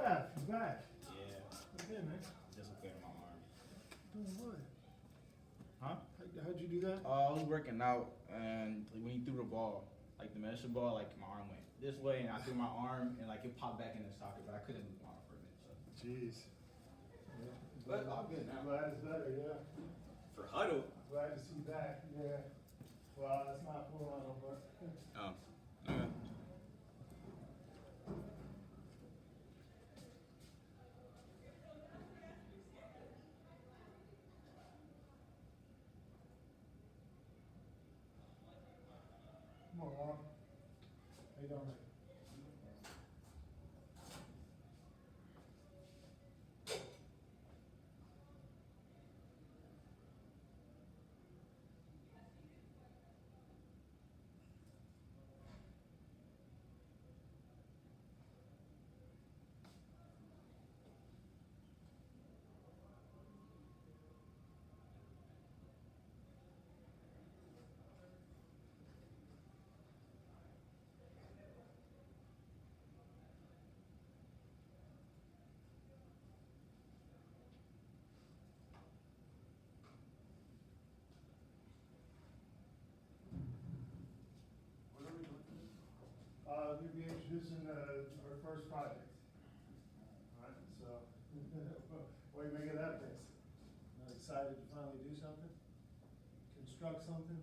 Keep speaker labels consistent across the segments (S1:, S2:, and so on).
S1: Jeff, you back?
S2: Yeah.
S1: Okay, man.
S2: Dislocated my arm.
S1: Doing what?
S2: Huh?
S1: How'd you do that?
S2: I was working out, and like, when he threw the ball, like the medicine ball, like my arm went this way, and I threw my arm, and like it popped back in the socket, but I couldn't move my arm for a minute. So.
S1: Jeez.
S2: But all good now.
S1: Glad it's better, yeah.
S2: For huddle.
S1: Glad to see that, yeah. Well, that's not full huddle, but.
S2: Oh. Okay.
S1: Come on, Lauren. How you doing, man? We'll be introducing our first project. All right, so, what do you make of that, Vince? Not excited to finally do something? Construct something?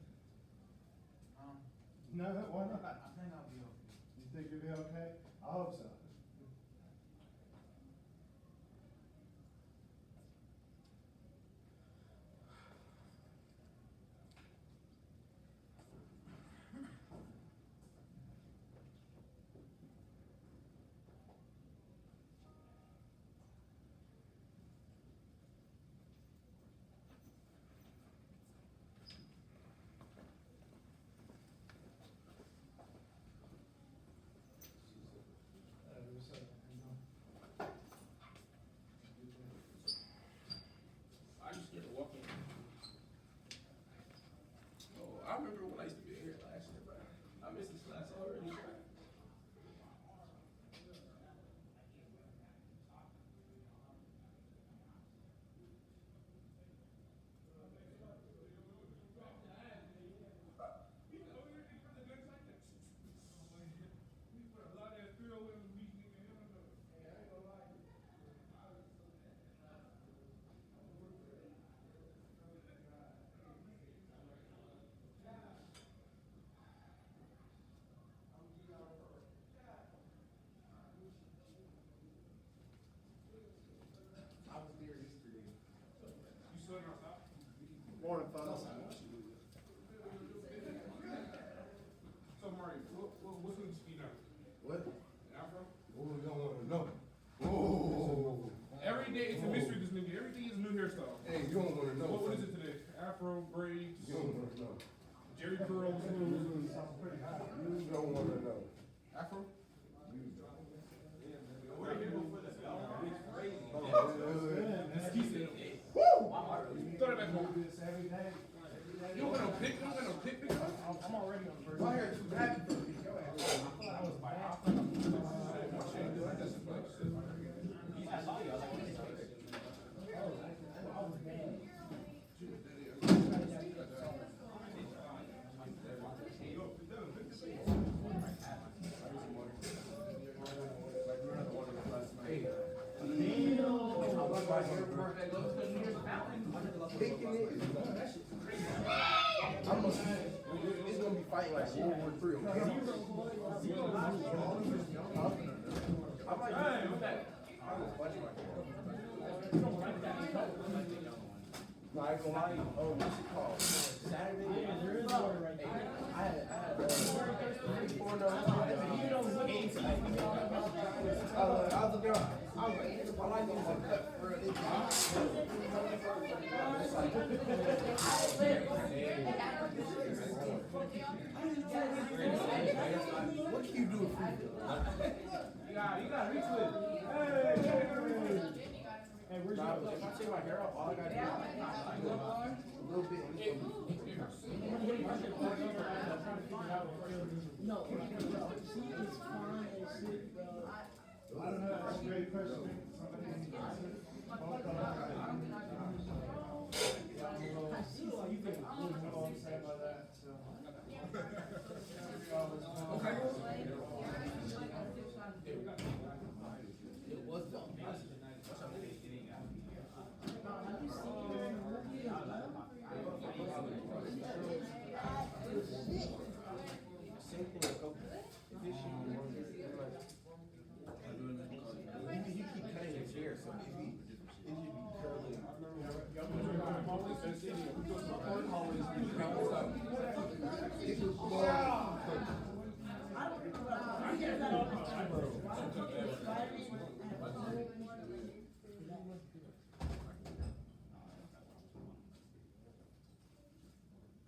S1: No, why not?
S3: I think I'll be okay.
S1: You think you'll be okay? I hope so.
S3: I just get to walk in. Oh, I remember when I used to be here last year, bro. I missed this class already, bro. I was there yesterday. You sweating outside?
S1: Morning, fellas.
S3: So Mario, what's with the speed now?
S4: What?
S3: Afro?
S4: Oh, you don't want to know. Oh.
S3: Every day it's a mystery. This nigga. Every day is a new hairstyle.
S4: Hey, you don't want to know.
S3: What is it today? Afro, braids,
S4: You don't want to know.
S3: Jerry curls,
S1: Sounds pretty hot.
S4: You don't want to know.
S3: Afro. He said, throw that back home.
S1: Do this every day.
S3: You don't got no pick. You don't got no pick.
S1: I'm already on the first.
S4: My hair too happy for me.
S1: I was bad.
S2: I saw you. I was like, what is this?
S1: I was bad.
S4: Kicking it. It's gonna be fighting like World War III. Okay? I might I will punch my No, I ain't gonna lie. Oh, what's it called? Saturday.
S1: Yeah, there is water right there.
S4: I had 34 notes. I was looking around. I like these like cut for it. What can you do with free?
S3: You got retwist.
S1: Hey, where's
S4: Nah,
S1: your
S4: if I take my hair off, all I gotta do is a little bit.
S5: No, see, it's fine as shit, bro.
S1: I don't know, that's a great question.
S4: Same thing with Coco. If this shit be wrong, you're like, you keep cutting his hair, so it should be curly.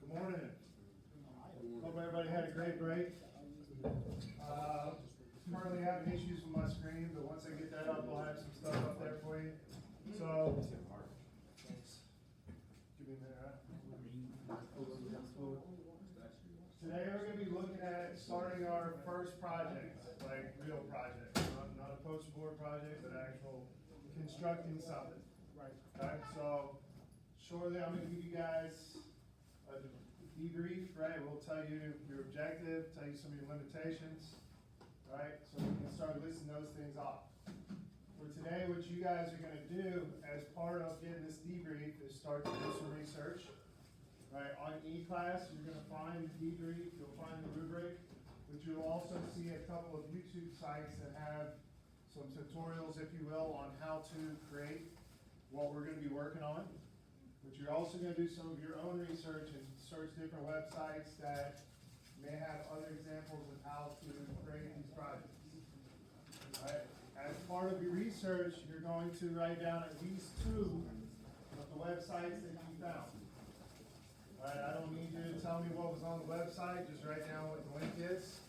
S1: Good morning. Hope everybody had a great break. Currently having issues with my screen, but once I get that up, I'll have some stuff up there for you. So, give me a minute, right? Today we're gonna be looking at starting our first project, like real project, not a poster board project, but actual constructing something. Okay, so shortly I'm gonna give you guys a debrief, right? We'll tell you your objective, tell you some of your limitations, right? So we can start listing those things off. For today, what you guys are gonna do as part of getting this debrief is start to do some research. Right, on E-Class, you're gonna find the debrief, you'll find the rubric, but you'll also see a couple of YouTube sites that have some tutorials, if you will, on how to create what we're gonna be working on. But you're also gonna do some of your own research and search different websites that may have other examples of how to create these projects. Right, as part of your research, you're going to write down at least 2 of the websites that you found. Right, I don't need you to tell me what was on the website, just write down what the link is,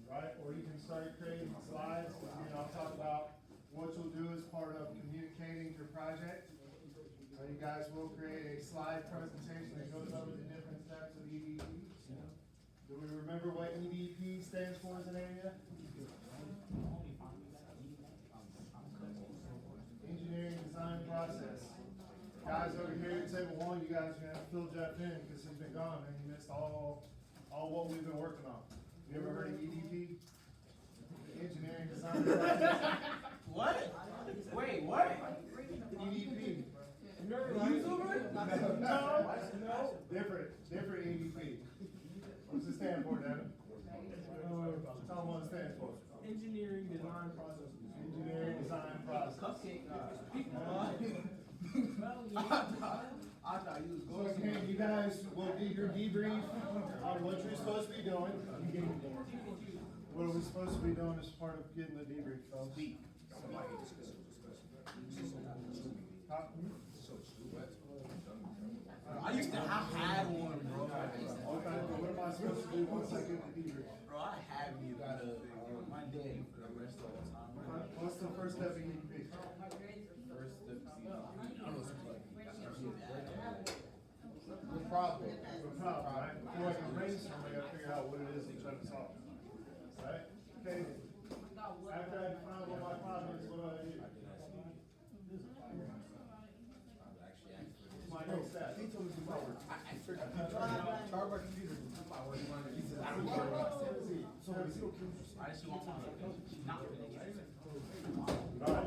S1: right? Or you can start creating slides, and I'll talk about what you'll do as part of communicating your project. You guys will create a slide presentation that goes over the different steps of EDP. Do we remember what EDP stands for as an area? Engineering design process. Guys over here at table 1, you guys are gonna have to fill Jeff in because he's been gone and he missed all what we've been working on. You ever heard of EDP? Engineering design process.
S2: What? Wait, what?
S1: EDP.
S4: No.
S1: Different EDP. What's it stand for, Devin? Tell them what it stands for.
S4: Engineering design process.
S1: Engineering design process.
S2: Cupcake.
S4: I thought you was
S1: So
S4: going
S1: again, you guys will get your debrief on what you're supposed to be doing. What are we supposed to be doing as part of getting the debrief, folks? Huh?
S2: I used to have had one, bro.
S1: Okay, but what am I supposed to do once I get the debrief?
S2: Bro, I have you gotta my day for the rest of the time.
S1: What's the first step in EDP?
S2: First step,
S1: The problem, right? Before I can brainstorm, I gotta figure out what it is I'm trying to solve. Right? Okay. After I define what my problem is, what do I do? My next step.
S4: He told me to do my work. I charge my computer to do my work. He said, I don't care what I said. So if you don't kill
S2: I just want to not
S1: Alright.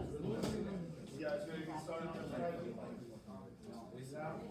S1: You guys ready to get started on this project? Is that?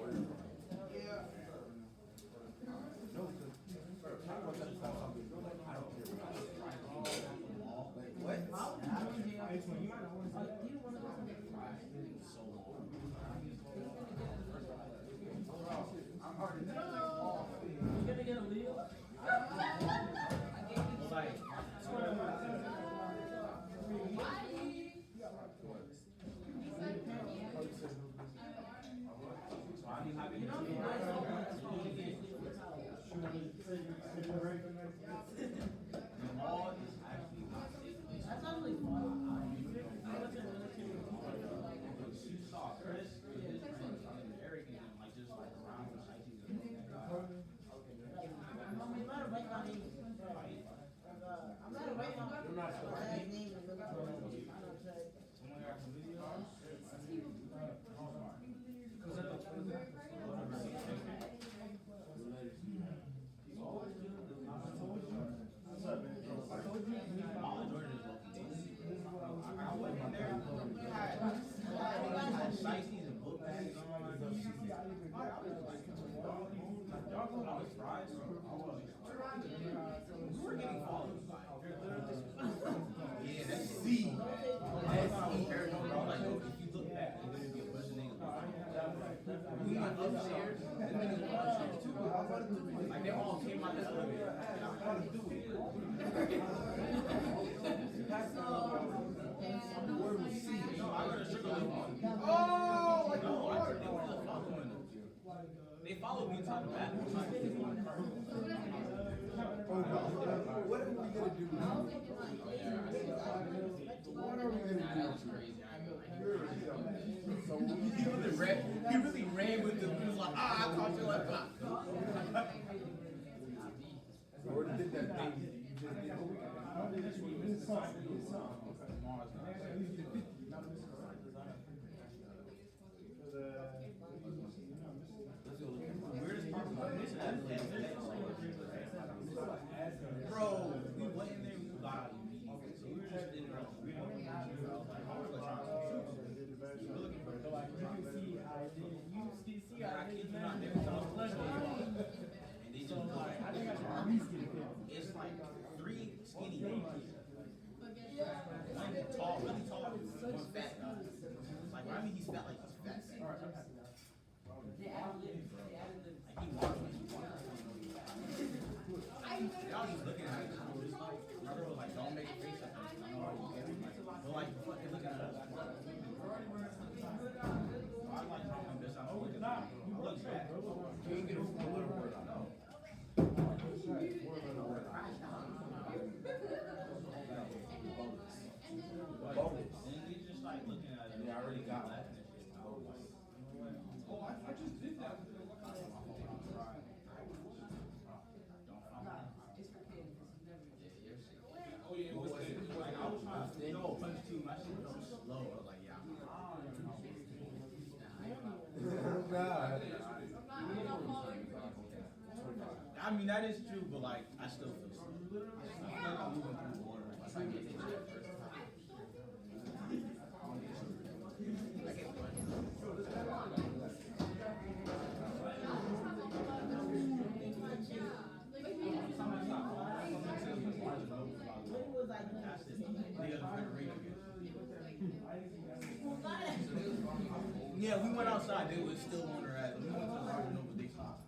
S4: Word was C.
S2: No, I got a sugar leaf one.
S4: Oh, like
S2: No, I
S4: water.
S2: they were just following them. They followed me inside the bathroom. Trying to get my car.
S4: Oh, what are we gonna do now? What are we gonna
S2: Nah,
S4: do?
S2: that was crazy. I ain't gonna
S4: You're
S2: lie.
S4: a dumb. So
S2: He really ran with them. He was like, ah, I caught you like that.
S4: you already did that, baby. You just did it.
S1: This song, this song.
S2: Mars, man.
S1: For the.
S2: Weirdest part about this is bro, we went in there, we got out immediately. So we were just in there. We didn't know what to do. I was like, oh, we're gonna try to we're looking for a like,
S5: You can see how I did. You see
S2: and
S5: how
S2: I
S5: I
S2: kid
S5: did,
S2: you not, they
S5: man.
S2: was all and they just
S5: Like, I think I should at least get a picture.
S2: it's like 3 skinny guys. One tall, really tall, one fat guy. Like, I mean, he's fat, like he's fat. Like, he walked me. Y'all just looking at it. My girl was like, don't make a face at me. I know how you get it. But like, fucking looking at us. So I like talking this out. Look at that. I look back.
S4: You ain't get a full word out of it.
S2: And we just like looking at it.
S4: Yeah, I already got one.
S3: Oh, I just did that. Oh, yeah, it was
S2: Like, I was trying to no, punch two, my shit was slow. I was like, yeah.
S4: Oh, God.
S2: I mean, that is true, but like, I still feel slow. I feel like I'm moving through water. I try to get this shit first. I get yeah, we went outside. They was still on their ass. We went to the Barnes and Noble. They stopped.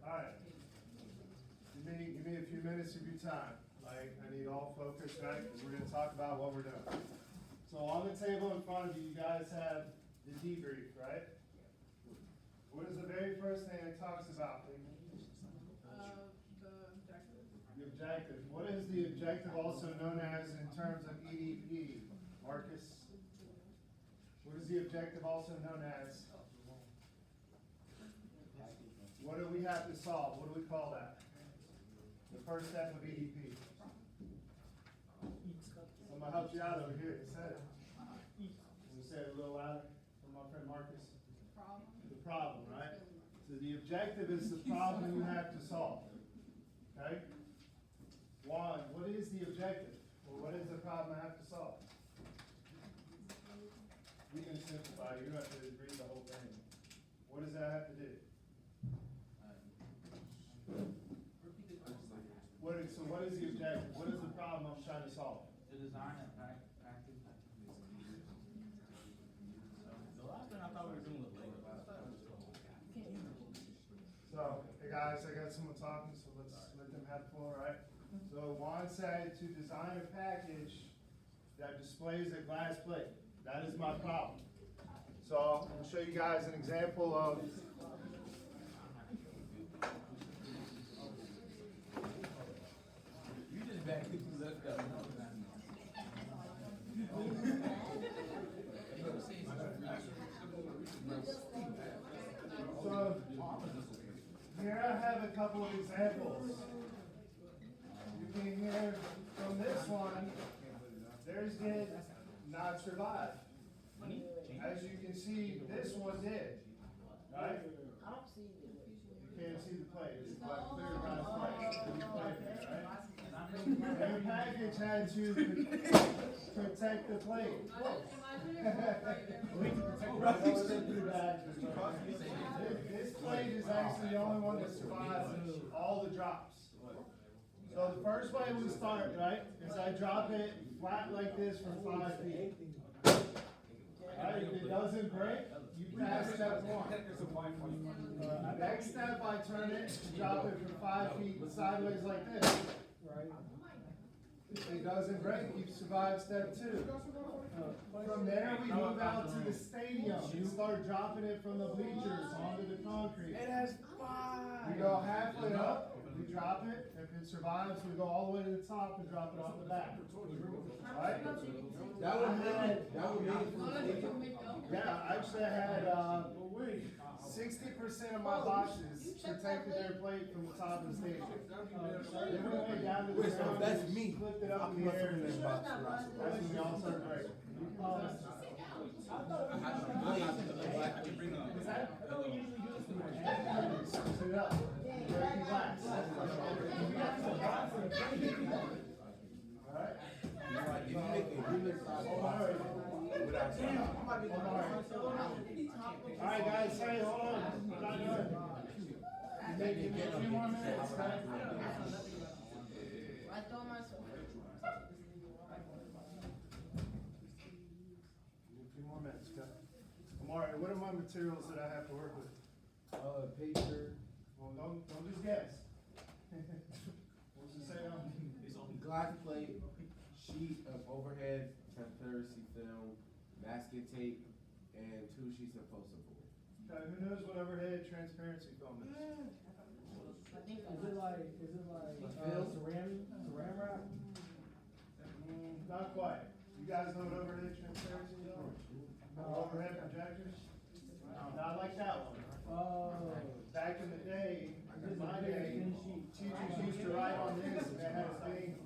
S1: Alright. Give me a few minutes of your time. Like, I need all focus, right? Because we're gonna talk about what we're doing. So on the table in front of you, you guys have the debrief, right? What is the very first thing it talks about? The objective. What is the objective also known as in terms of EDP, Marcus? What is the objective also known as? What do we have to solve? What do we call that? The first step of EDP. Somebody helped you out over here. They said it. Can we say it a little louder from my friend Marcus? The problem, right? So the objective is the problem you have to solve. Okay? One, what is the objective? Or what is the problem I have to solve? We can simplify. You don't have to read the whole thing. What does that have to do? So what is the objective? What is the problem I'm trying to solve?
S2: The design and practice. The last thing I thought we were doing was Lego.
S1: So, hey guys, I got someone talking, so let's let them have the floor, right? So Juan said to design a package that displays a glass plate. That is my problem. So I'm going to show you guys an example of
S2: You just back who left out.
S1: So here I have a couple of examples. You can hear from this one, theirs did not survive. As you can see, this one did, right? You can't see the plate, it's like clear glass plate. Their package had to protect the plate. This plate is actually the only one that survives all the drops. So So the first way we start, right, is I drop it flat like this for 5 feet. Right, if it doesn't break, you pass step 1. Next step, I turn it, drop it for 5 feet sideways like this.
S5: Right.
S1: If it doesn't break, you survive step 2. From there, we move out to the stadium. We start dropping it from the bleachers onto the concrete.
S2: It has 5.
S1: We go halfway up, we drop it. If it survives, we go all the way to the top and drop it off the back. Right?
S4: That would make it
S1: Yeah, actually I had 60% of my boxes protected their plate from the top of the stage. Then we went down to the
S4: Wait, so
S1: ground,
S4: that's
S1: just
S4: me.
S1: flipped it up in the air, and then that's when we all start breaking.
S2: I can bring up.
S1: Switch it up. Breaking glass. Alright?
S4: If you make a human size box without
S1: Alright guys, hey, hold on. We're not done. Give me a few more minutes, okay? A few more minutes, okay? Amari, what are my materials that I have to work with?
S4: paper,
S1: Well, don't just guess. What's it say on?
S4: glass plate, sheet of overhead transparency film, masking tape, and 2 sheets of poster board.
S1: Okay, who knows what overhead transparency film is?
S5: Is it like ceramic wrap?
S1: Not quite. You guys know what overhead transparency is? Overhead projectors? Not like that one.
S5: Oh.
S1: Back in the day, in my day, teachers used to write on this, and they had a thing,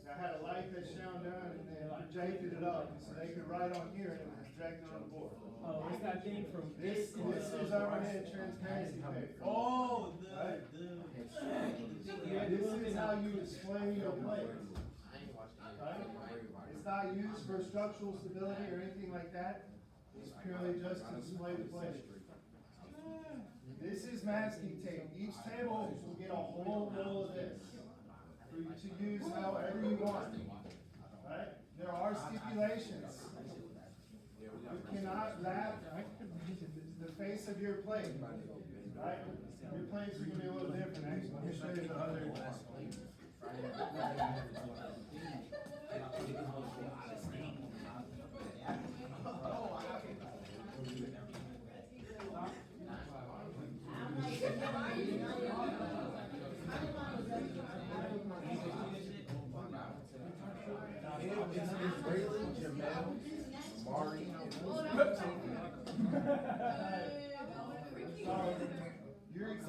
S1: that had a light that shone down, and they projected it up, so they could write on here, and it was projected on the board.
S5: Oh, it's that thing from.
S1: This is overhead transparency paper.
S2: Oh,
S1: Right?
S5: Yeah,
S1: This is how you display your plates. Right? It's not used for structural stability or anything like that. It's purely just to display the plate. This is masking tape. Each table will get a whole roll of this for you to use however you want. Right? There are stipulations. You cannot wrap the face of your plate. Right? Your plates are going to be a little different. Actually, let me show you the other.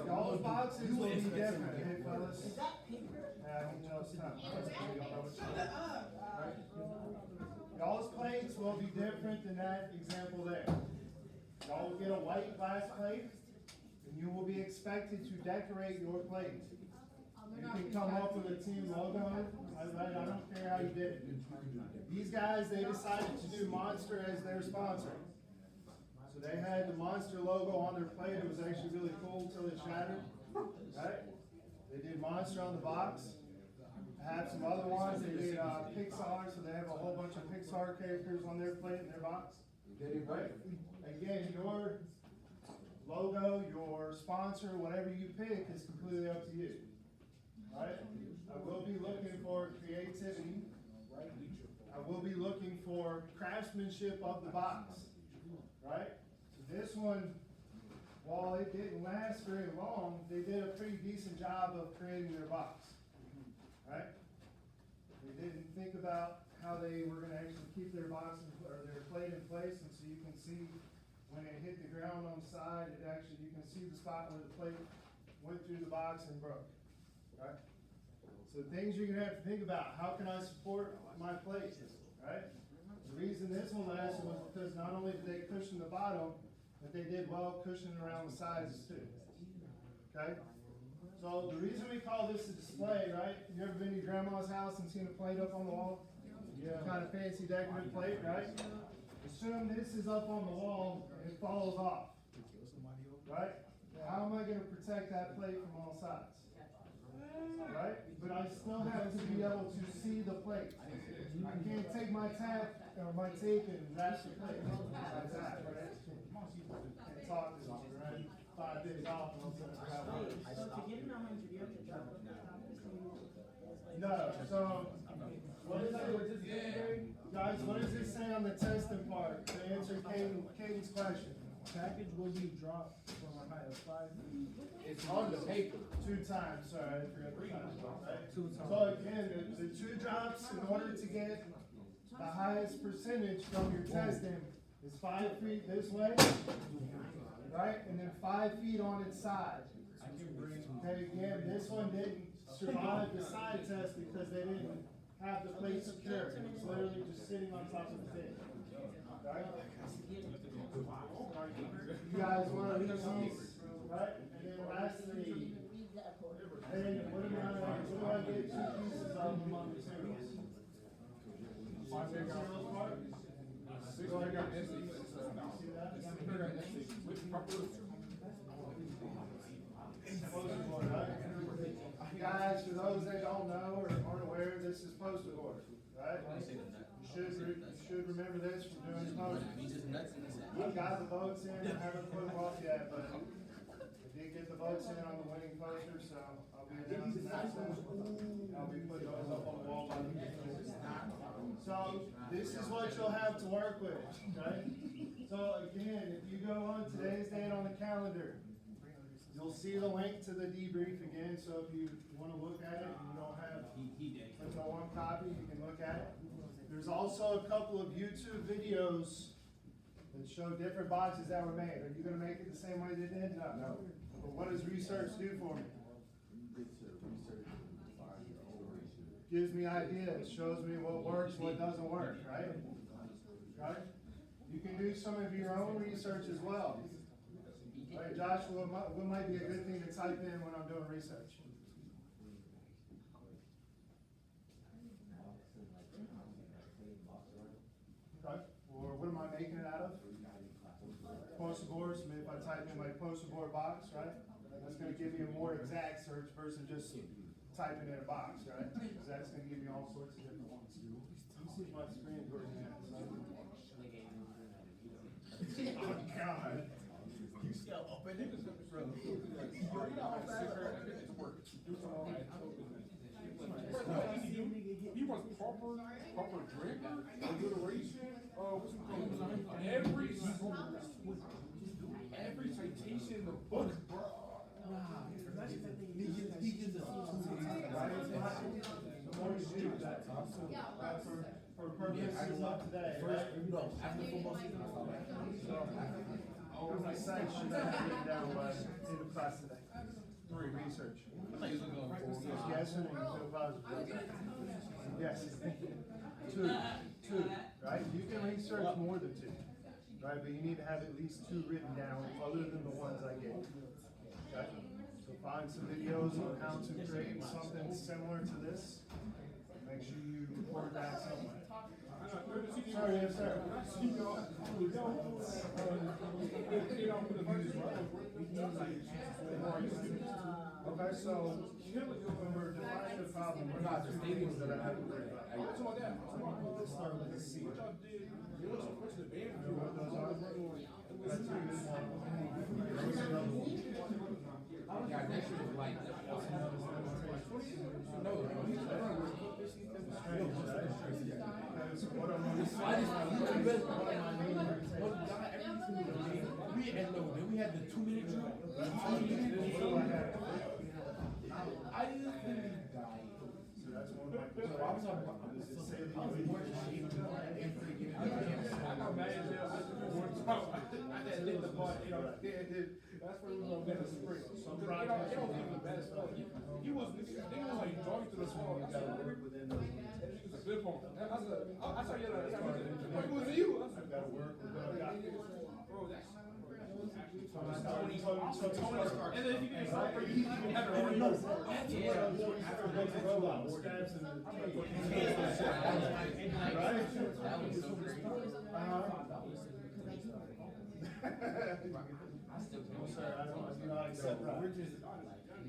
S1: Y'all's boxes will be different, hey fellas. Yeah, I don't know it's time. Right? Y'all's plates will be different than that example there. Y'all will get a white glass plate, and you will be expected to decorate your plate. You can come up with a team logo. I don't care how you did it. These guys, they decided to do Monster as their sponsor. So they had the Monster logo on their plate. It was actually really cool until it shattered. Right? They did Monster on the box. I have some other ones. They did Pixar, so they have a whole bunch of Pixar characters on their plate in their box. Right? Again, your logo, your sponsor, whatever you pick is completely up to you. Right? I will be looking for creativity. I will be looking for craftsmanship of the box. Right? This one, while it didn't last very long, they did a pretty decent job of creating their box. Right? They didn't think about how they were going to actually keep their box or their plate in place, and so you can see when it hit the ground on the side, it actually, you can see the spot where the plate went through the box and broke. Right? So things you're going to have to think about, how can I support my plate? Right? The reason this one lasted was because not only did they cushion the bottom, but they did well cushioning around the sides too. Okay? So the reason we call this a display, right? You ever been to your grandma's house and seen a plate up on the wall? Yeah. Kind of fancy decorative plate, right? Assume this is up on the wall and it falls off. Right? How am I going to protect that plate from all sides? right? But I still have to be able to see the plate. I can't take my tap or my tape and wrap the plate. Like that, right? Can't talk to them, right? 5 days off and I'm gonna grab one. No, so, what is it, guys, what does it say on the testing part to answer Caden's question?
S5: Package will be dropped from a height of 5 feet.
S4: It's on the paper.
S1: 2 times, sorry, I forgot the time, right?
S5: 2 times.
S1: So again, the 2 drops, in order to get the highest percentage from your testing, is 5 feet this way, right? And then 5 feet on its side. Okay, again, this one didn't survive the side test because they didn't have the plate secured. It's literally just sitting on top of the thing. Right? You guys want to read these, right? And then lastly, then what do I get 2 pieces of among the materials? 5 materials part? So I got this. See that? Guys, for those that don't know or aren't aware, this is poster board, right? You should remember this from doing posters. I've got the votes in, I haven't put them off yet, but I did get the votes in on the winning poster, so I'll be announcing that soon. I'll be putting those up on the wall by the end. So, this is what you'll have to work with, right? So again, if you go on today's date on the calendar, you'll see the link to the debrief again, so if you wanna look at it and you don't have, there's no one copy, you can look at it. There's also a couple of YouTube videos that show different boxes that were made. Are you gonna make it the same way they did? No. But what does research do for me? Gives me ideas, shows me what works, what doesn't work, right? Right? You can do some of your own research as well. Right, Josh, what might be a good thing to type in when I'm doing research? Okay, or what am I making it out of? Poster boards, maybe if I type in like poster board box, right? That's gonna give me a more exact search versus just typing in a box, right? Because that's gonna give me all sorts of different ones. You see my screen going in. Oh, God.
S3: You see how up in it is? He was proper drinker, alliteration, what's it called? Every citation in the book, bro.
S1: He gives us for purposes of today, right?
S4: After football season,
S1: How many sites should I have written down in the class today? 3 research. Just guessing and you feel positive. Yes. 2, right? You can research more than 2, right? But you need to have at least 2 written down other than the ones I gave. Okay? So find some videos on how to create something similar to this. Make sure you record that somewhere. Sorry, yes, sir. Okay, so when we're defining the problem, we're not the stadiums that I have to worry about. Let's start with the C. You know what those are? That's a good one.
S4: Yeah, next year was like, we had the 2-minute drill. I didn't really die.
S1: So that's one of my.
S4: So I was talking about, does it say that you would want to shave the line and freaking
S3: I got mad as hell one time. I just lit the ball, you know, that's where we were gonna get a spring. It don't even the best spell. He was like jogging to the small. It's a good point. I saw you. What was you?
S1: I've got to work with what I've got.
S3: Bro, that's.
S2: Tony starts.
S3: And then if you can start for you, you can have it already.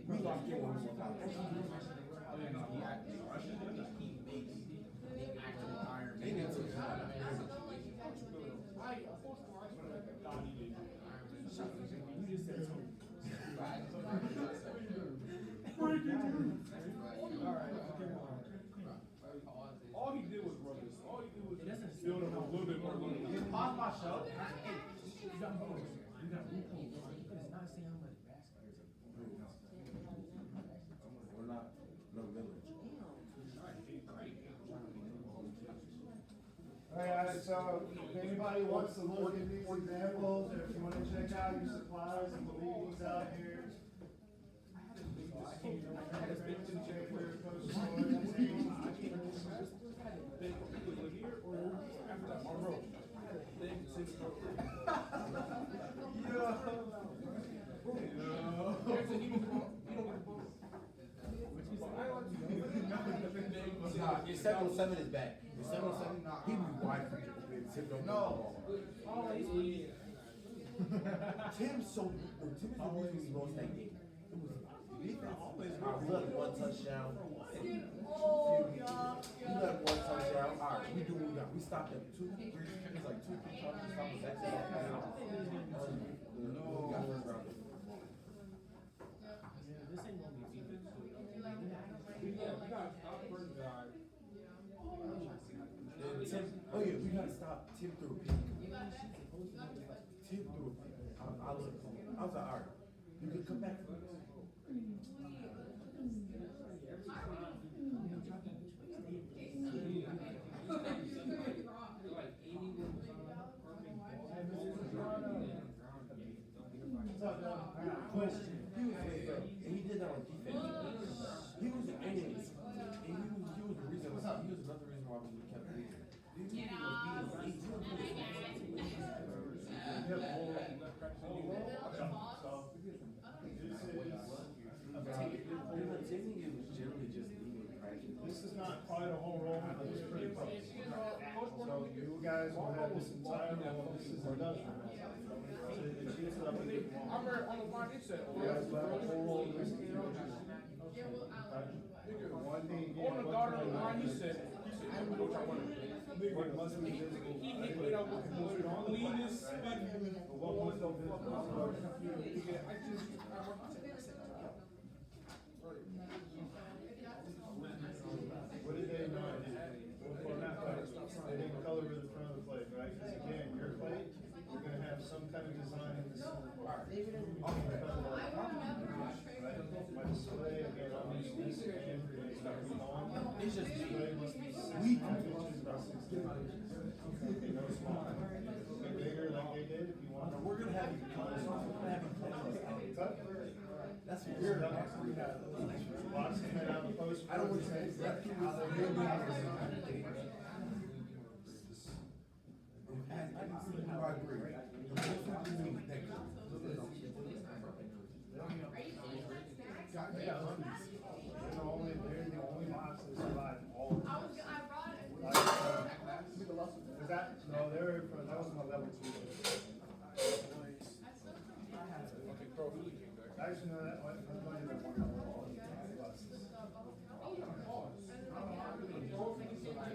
S4: We locked in when we were out. They didn't take it.
S3: All he did was run this. All he did was build up a little bit more.
S2: Pause my show.
S4: We're not, no village.
S1: Alright, so if anybody wants to look at these examples, or if you wanna check out your supplies, you can leave these out here.
S4: Nah, your 707 is back. Your 707, he was wide for Tim don't know. Tim so Tim is the reason we lost that game. It was defense. We let one touchdown. We let one touchdown. All right, we do what we got. We stopped them 2, 3. It was like 2, 3 times. We stopped them. That's it. No. We got first round. Tim, oh yeah, we gotta stop Tim through a pick. Tim threw a pick. I was like, all right, you can come back. And he did that on defense. He was the anyways. And he was the reason. He was another reason why we kept losing.
S1: This is not quite a whole roll, but it's pretty close. So you guys will have this entire roll, this is industrial. So it shoots up and it
S3: I remember on the line it said,
S1: you guys will have a whole roll, this is one thing again.
S3: on the guard on the line, he said, what I wanted.
S1: What must be visible.
S3: He hit me up with the cleanest spin.
S1: What must be visible. What did they know? They didn't color the front of the plate, right? Because again, your plate, you're gonna have some kind of design in the center part. My display, again, obviously, this and
S4: It's just
S1: display must be 6
S4: weak.
S1: inches by 16 inches. Okay, no small. Get bigger like they did if you want.
S4: We're gonna have you color. We're gonna have you color.
S1: Cut.
S4: That's weird.
S1: Lots of men on the post.
S4: I don't want to say exactly how they're doing it. I agree. The most important thing is that
S1: They're the only box that survive all. Is that, no, they're, that was my level 2. Actually, no, that one, that's not even one of all buses.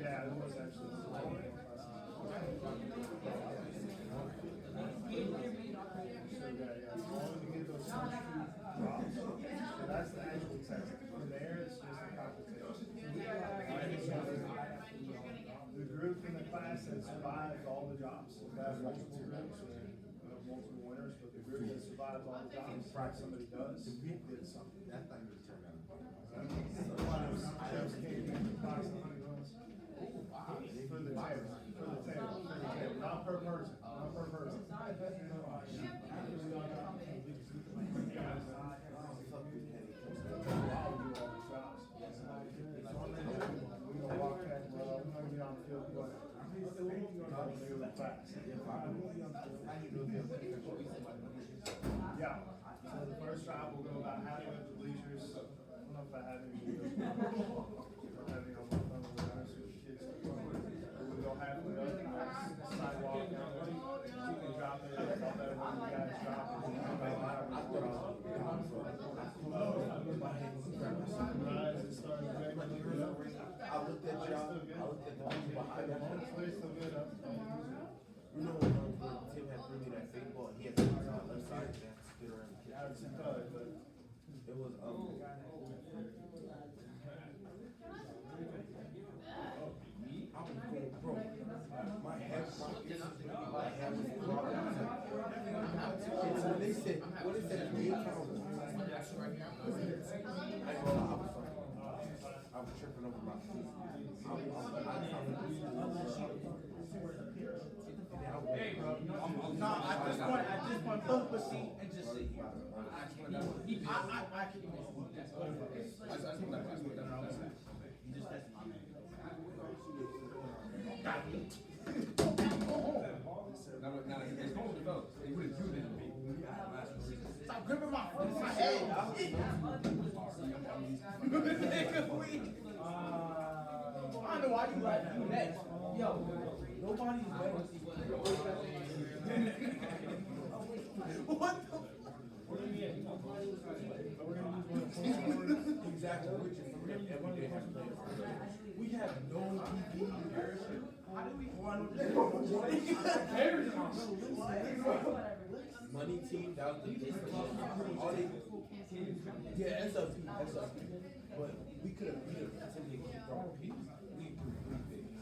S1: Yeah, it was actually. So that's the actual test. From there, it's just a competition. The group in the class that survived all the jobs. We have multiple groups, multiple winners, but the group that survives all the jobs, somebody does, did something.
S4: that's not gonna turn out.
S1: Chefs came in the box of honey buns. For the table, not per person, not per person. Yeah, so the first drive will go about halfway up the bleachers. I don't know if I have any videos. I don't have any on my phone, but I see the kids. We'll go halfway up, sidewalk, you can drop it, all that one, you guys drop it.
S4: You know when Tim had threw me that fake ball, he had to put it on the left side, and I had to spit around the
S1: I
S4: kitchen.
S1: was thought, but
S4: It was I was going, bro. My head, my ears was ringing, my head was throbbing. And so they said, what they said, me and Carl, I ain't gonna lie, I was tripping over my feet.
S3: Hey, bro,
S2: No, at this point, both the seat and just sit here. He just tested my man. Stop gripping my head, dog. I don't know why you like you next. Yo, nobody's better. What the?
S4: Exactly, which is from them every day has players. We have no PP.
S2: How did we
S4: Money team, that was the all they, yeah, SLP. But we could have beat them until they keep throwing P. We threw 3 bigs.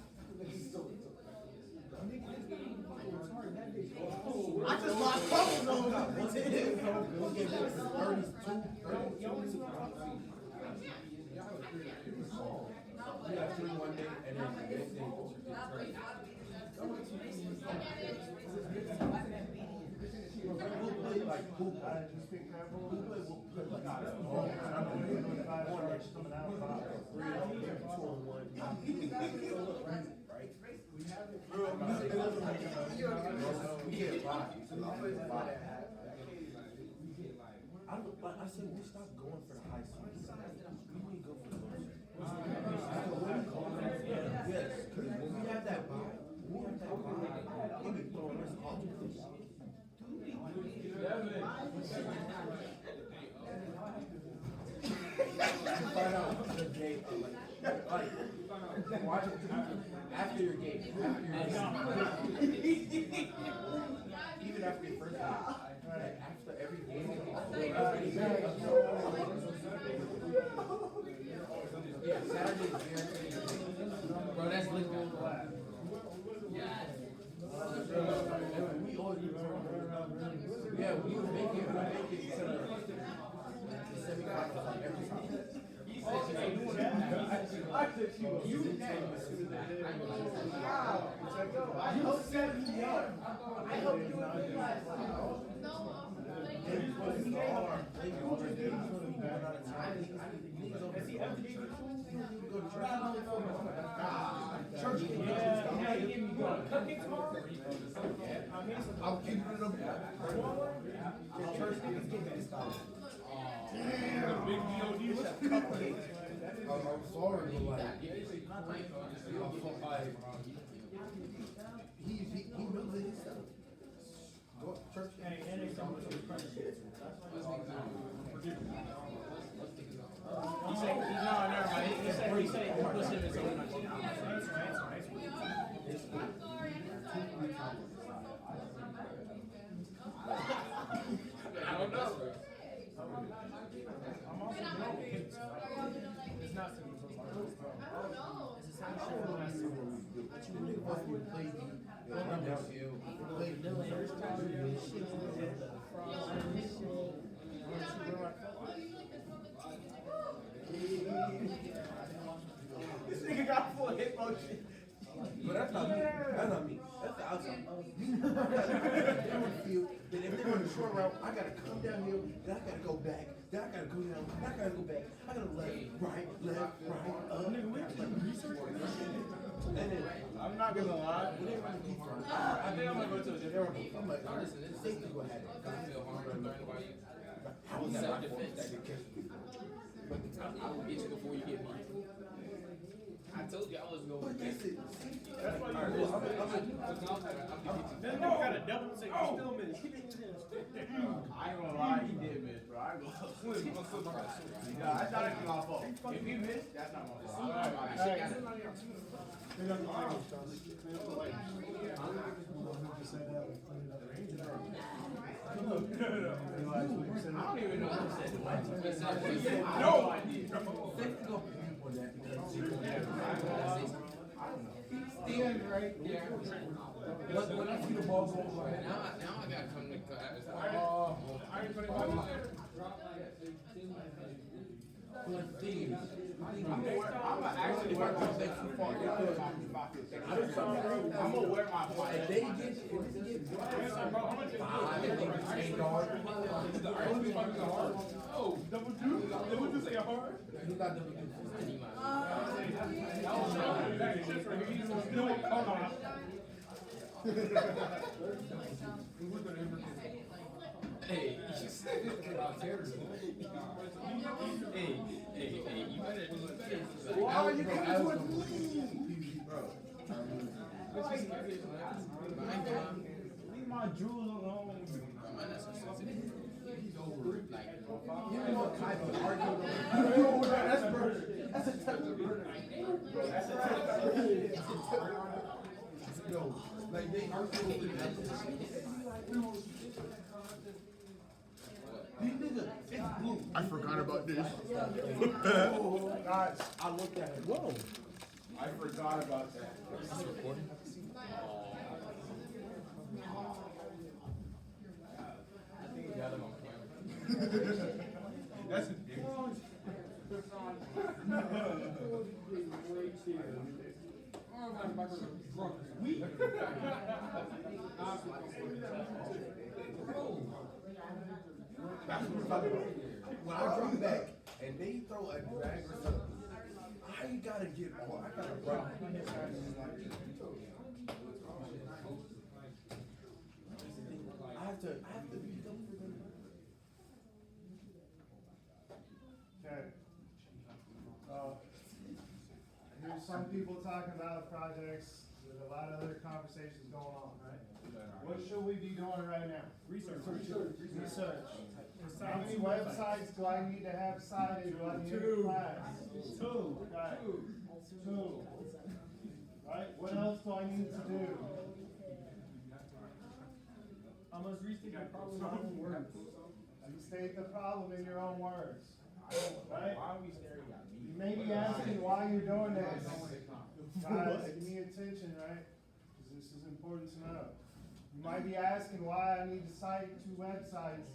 S2: I just lost focus on that.
S4: We gave them 32. We had 3 one day, and then the next day, we'll play like hoop.
S1: just be careful.
S4: We'll play like coming out 3 2 1. Right? We have it. We get 5. I said we stop going for the high seats. We need to go for the low seats. Yes, because when we have that vibe, he be throwing us off. Find out the game, like, watch it after your game. Even after your first game, like, after every game, yeah, Saturday is very
S2: Bro, that's liquid.
S4: we always yeah, we would make it to the semifinals like every time. I'll keep it up. I'm sorry, but like, he knows it himself. Go to church.
S2: He said, no, never mind. He said he push him in so much. I don't know.
S5: I'm also broken. It's not to be broken. It's essentially
S2: This nigga got full hip motion.
S4: But that's not me. That's not me. That's the outside. Then if they're on the short route, I gotta come downhill, then I gotta go back, then I gotta go down, then I gotta go back, I gotta right, up. And then
S2: I'm not gonna lie.
S4: when they run the deep run,
S2: I think I'm gonna go to a different one.
S4: I'm like, listen, safety will have it. How was that my fault that could catch me?
S6: I will get you before you get me. I told you I was going
S4: But
S6: to
S4: that's it.
S2: That's why
S4: I'm
S5: This nigga got a double take, he still missed.
S2: I ain't gonna lie, he did miss, bro. I ain't gonna lie. Yeah, I thought it was my fault. If he missed, that's not my fault.
S1: Clean up the language, Thomas. Clean up the language. Who just said that? Clean it up. Realize what you said.
S6: I don't even know who said it.
S3: No.
S6: Stand right there.
S4: When I see the ball go by.
S6: Now I gotta come to class.
S3: I ain't gonna go there.
S2: I'm gonna actually wear my thing too far. I'm gonna wear my flag.
S4: If they get
S3: Oh, double two? Double two say a hard?
S4: He's not double deuce.
S3: That shit's right here. He's still, hold on. We're gonna
S6: Hey, you said it about terrorism. Hey, you better.
S4: Why are you coming towards me? Bro.
S2: Leave my jewels alone.
S4: You know what type of argument? That's murder. That's a type of murder. That's a type of murder. Yo, like they argue over that. These niggas, it's blue.
S3: I forgot about this.
S1: Guys,
S4: I looked at it.
S3: Whoa.
S2: I forgot about that.
S6: I think we got him on camera.
S3: That's a big one.
S4: That's what we're talking about. When I come back and they throw a drag or something, I gotta get more. I gotta run. I have to be.
S1: okay. Here's some people talking about projects with a lot of other conversations going on, right? What should we be doing right now?
S3: Research.
S1: Research. How many websites do I need to have cited when I'm in class?
S3: Two.
S1: Okay. Two. Right, what else do I need to do?
S3: I must restate the problem in my own words.
S1: State the problem in your own words. Right?
S2: Why are we staring at me?
S1: You may be asking why you're doing this. Guys, give me attention, right? Because this is important to know. You might be asking why I need to cite 2 websites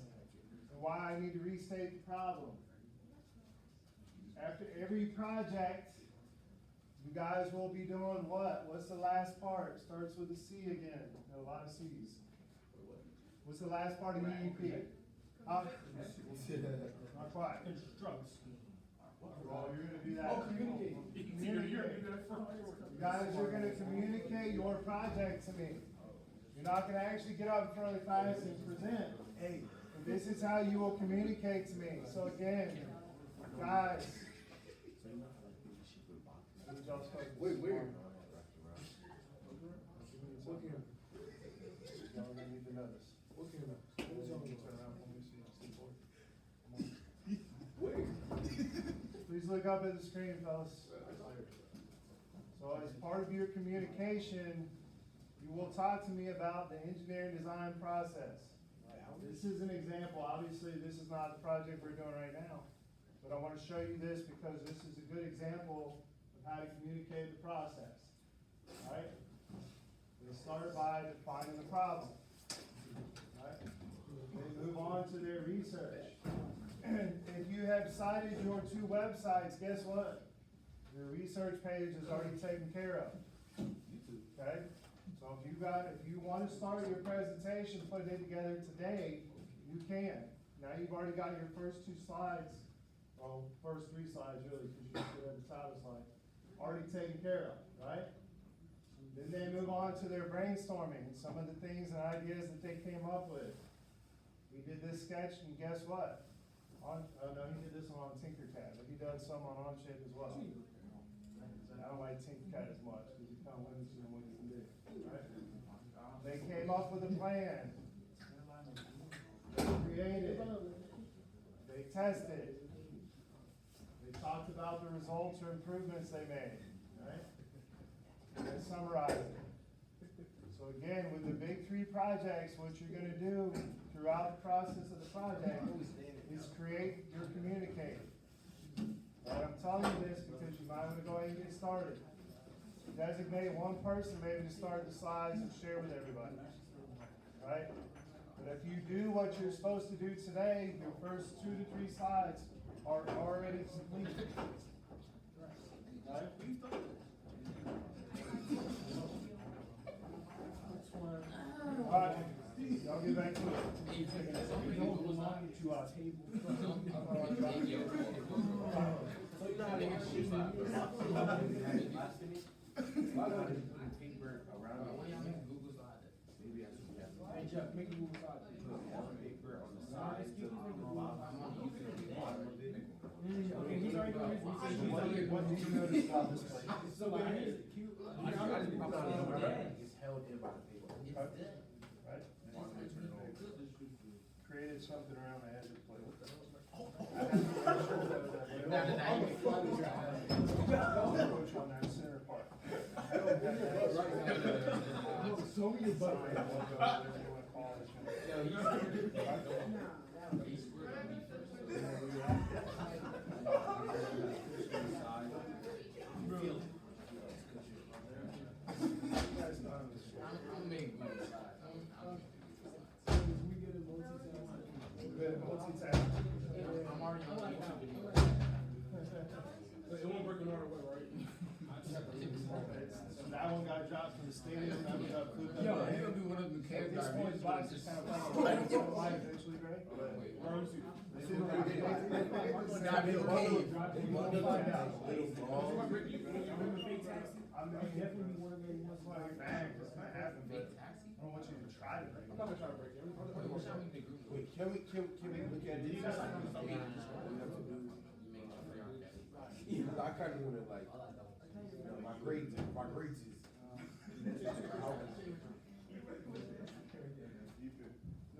S1: and why I need to restate the problem. After every project, you guys will be doing what? What's the last part? Starts with a C again. There are a lot of C's. What's the last part of EEP? Not quite.
S3: Instructs.
S1: Well, you're gonna do that.
S3: Oh, communicate.
S1: Communicate. You guys are gonna communicate your project to me. You're not gonna actually get up in front of the class and present.
S4: Hey,
S1: This is how you will communicate to me. So again, guys.
S4: wait, where?
S1: Look here. Y'all are gonna need to know this. Look here. Turn around for me so you can see the board. Please look up at the screen, fellas. So as part of your communication, you will talk to me about the engineering design process. This is an example. Obviously, this is not the project we're doing right now. But I want to show you this because this is a good example of how to communicate the process. All right? They start by defining the problem. All right? They move on to their research. If you have cited your 2 websites, guess what? Your research page is already taken care of. Okay? So if you want to start your presentation, put it together today, you can. Now you've already got your first 2 slides, well, first 3 slides really, because you just did the title slide, already taken care of, right? Then they move on to their brainstorming, some of the things and ideas that they came up with. We did this sketch, and guess what? Oh no, he did this one on Tinkercad, but he does some on Onshape as well. So I don't like Tinkercad as much, because it kind of limits you on what you can do, right? They came up with a plan. They created. They tested. They talked about the results or improvements they made, right? Let's summarize it. So again, with the big three projects, what you're gonna do throughout the process of the project is create your communicator. Right, I'm telling you this because you might wanna go ahead and get started. Designate one person maybe to start the slides and share with everybody. Right? But if you do what you're supposed to do today, your first 2 to 3 slides are already complete. Right? Alright, y'all get back to
S4: Hey Jeff, make a Google slide. Paper on the side to the bottom.
S1: Okay, he's already doing his. What did you notice about this place?
S4: So when it is cute, it's held in by the paper.
S1: Right? Created something around the edge of the plate. Approach on that center part.
S4: So many buttons.
S6: I'm already on the YouTube video.
S3: It won't break another way, right?
S1: So that one got dropped from the stadium, that one got flipped up.
S6: Yo, you gonna do one of them
S1: At
S6: cave
S1: this point,
S6: garbage?
S1: box is kind of like eventually, right?
S6: Gotta be a cave.
S1: We'll find out. I'm
S4: Definitely one of the ones.
S1: gonna get back, it's gonna happen, but I don't want you to try to break
S3: I'm
S1: it.
S3: not gonna try to break it.
S4: Wait, can we look at it? Because I kind of want to like, you know, my grades is.
S1: You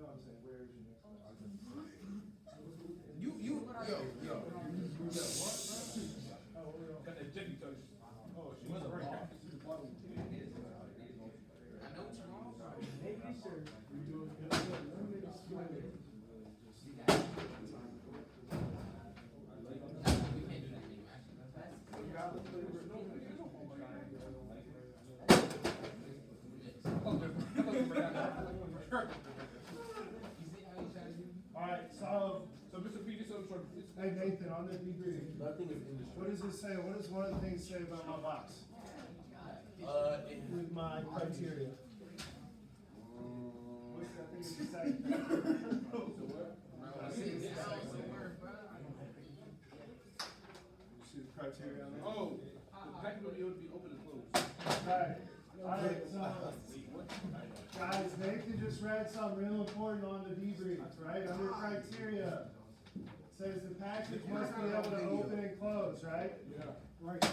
S1: know what I'm saying, where is your next one?
S6: Yo.
S3: Got that jiggy touch. Oh, she was a break.
S6: I know what's wrong.
S1: Alright, so,
S3: So Mr. P, this is sort of.
S1: hey Nathan, on the debrief,
S4: Nothing is industry.
S1: what does it say, what does one of the things say about my box? With my criteria. What's that thing in the second? You see the criteria on there?
S3: Oh, the packet will be able to be open and closed.
S1: Alright, so, guys, Nathan just read something real important on the debrief, right, under criteria. It says the package must be able to open and close, right?
S3: Yeah.
S1: Right.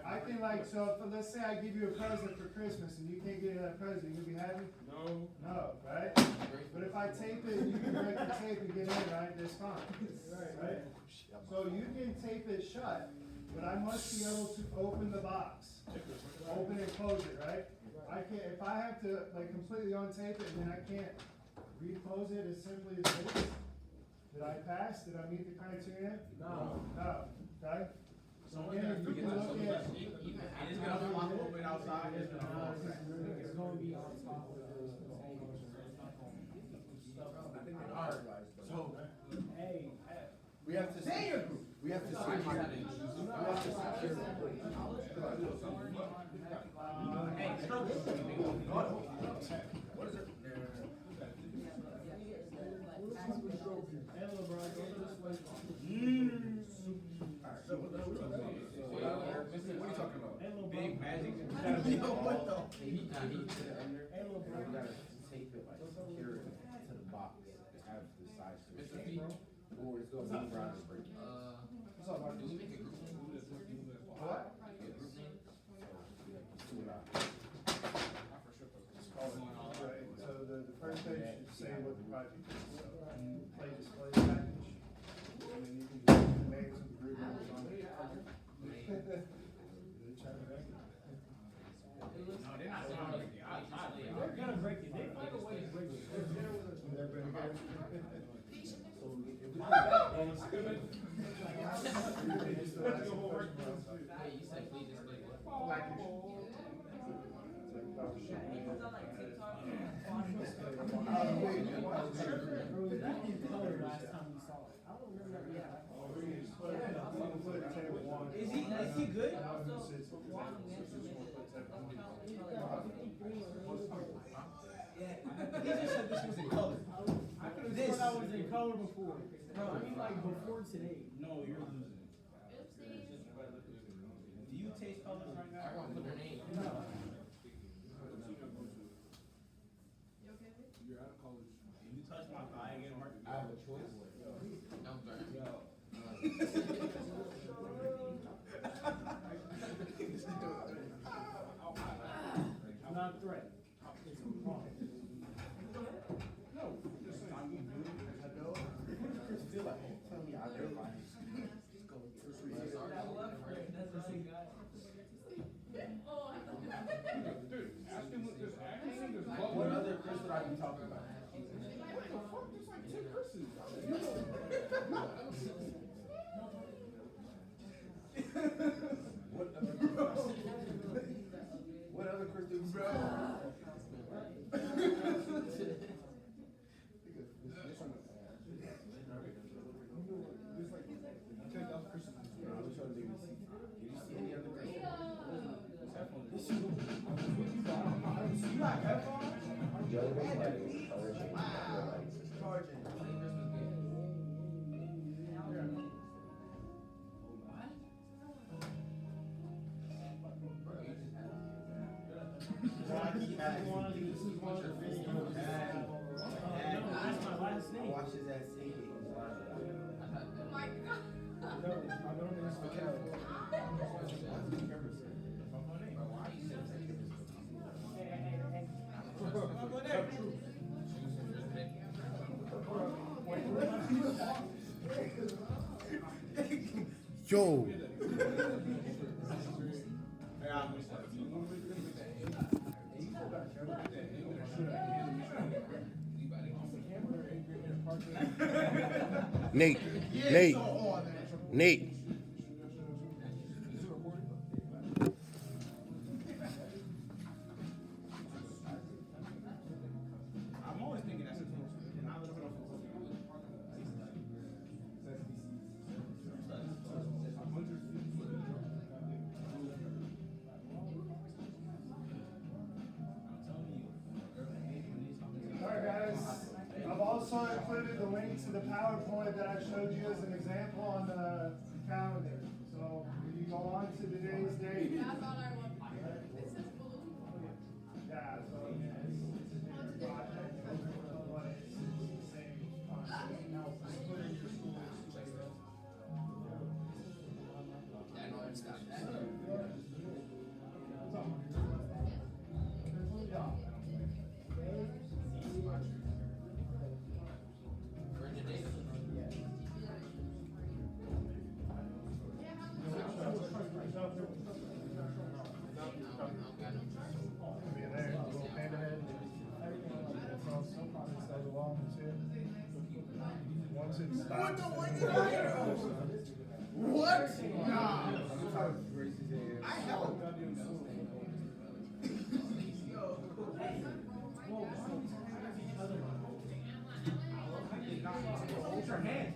S1: I can like, so if, let's say I give you a present for Christmas and you can't get that present, you gonna be happy?
S3: No.
S1: No, right? But if I tape it, you can break the tape and get in, right, that's fine, right? So you can tape it shut, but I must be able to open the box, open and close it, right? I can't, if I have to like completely untape it and then I can't re-close it as simply as this, did I pass? Did I meet the criteria?
S4: No.
S1: No, okay? So again, you can look at.
S2: And it's gonna flop open outside. It's gonna
S4: It's going to be on top of the. Alright, so,
S1: Hey,
S4: we have to. We have to secure. We have to secure. What is it?
S1: hello, bro.
S4: What are you talking about?
S2: big magic.
S4: What the?
S6: He got it.
S4: We gotta tape it, like, secure it to the box, have the size to it.
S6: Mr. P,
S4: Or it's gonna move around and break it.
S6: do we make a group name?
S1: What?
S6: A group name?
S1: Right, so the first page should say what the project is, so play display package, and then you can just put the names of the group members on it.
S3: was stupid.
S6: Hey, you said please display what?
S1: Is he good?
S2: He just said this was in color.
S1: I could have sworn I was in color before. No, I mean like before today.
S2: No, you're losing. Do you taste colors right now?
S6: I won't put her name.
S5: No.
S3: You're out of college.
S2: If you touch my thigh again, Mark,
S4: I have a choice.
S6: Don't burn.
S1: Not a threat. It's a wrong.
S3: No, just saying.
S4: I know. Chris feel like tell me I feel like
S3: Dude, ask him what this accent is.
S4: what other Chris would I be talking about?
S3: What the fuck? There's like 10 Chris's.
S4: What other Chris do we bro?
S1: This is one of the videos. That's my last name.
S4: Watch his ass sing it.
S5: Oh my god.
S1: No, I don't know this for Cal.
S4: Yo. Nate. Nate. Nate.
S2: I'm always thinking that's a tool. And I was
S1: Alright guys, I've also included the link to the PowerPoint that I showed you as an example on the calendar. So when you go on to today's date.
S5: That's all I want. It says blue.
S1: Yeah, so it's a new project, but it's the same concept. Now, split into schools.
S6: I know I'm stopped that. Bring your data.
S1: Once it stops.
S4: What? Nah. I helped.
S1: Hold your hand.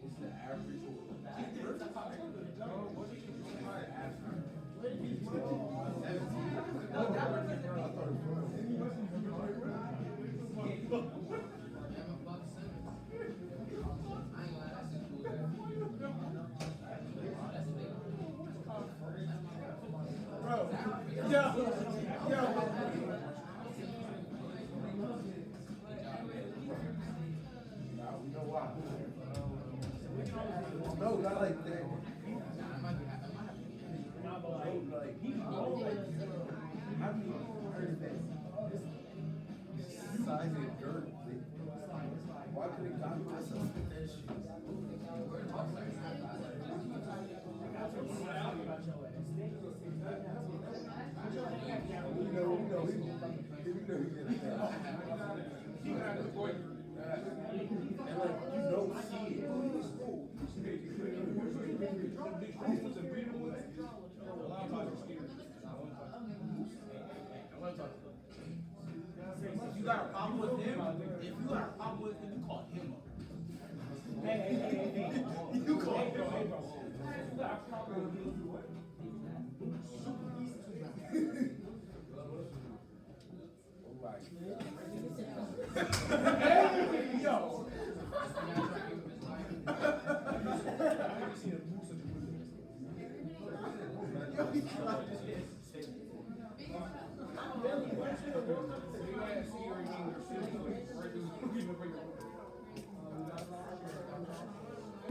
S4: It's the average. Now we know why. No, not like that. Like, I mean, heard that. Size of dirt. Why could it got myself with that shit? We know he did
S3: He got the point.
S4: and like, you don't see it.
S2: If you got a problem with him, you call him up.
S3: You call it. Hey, yo.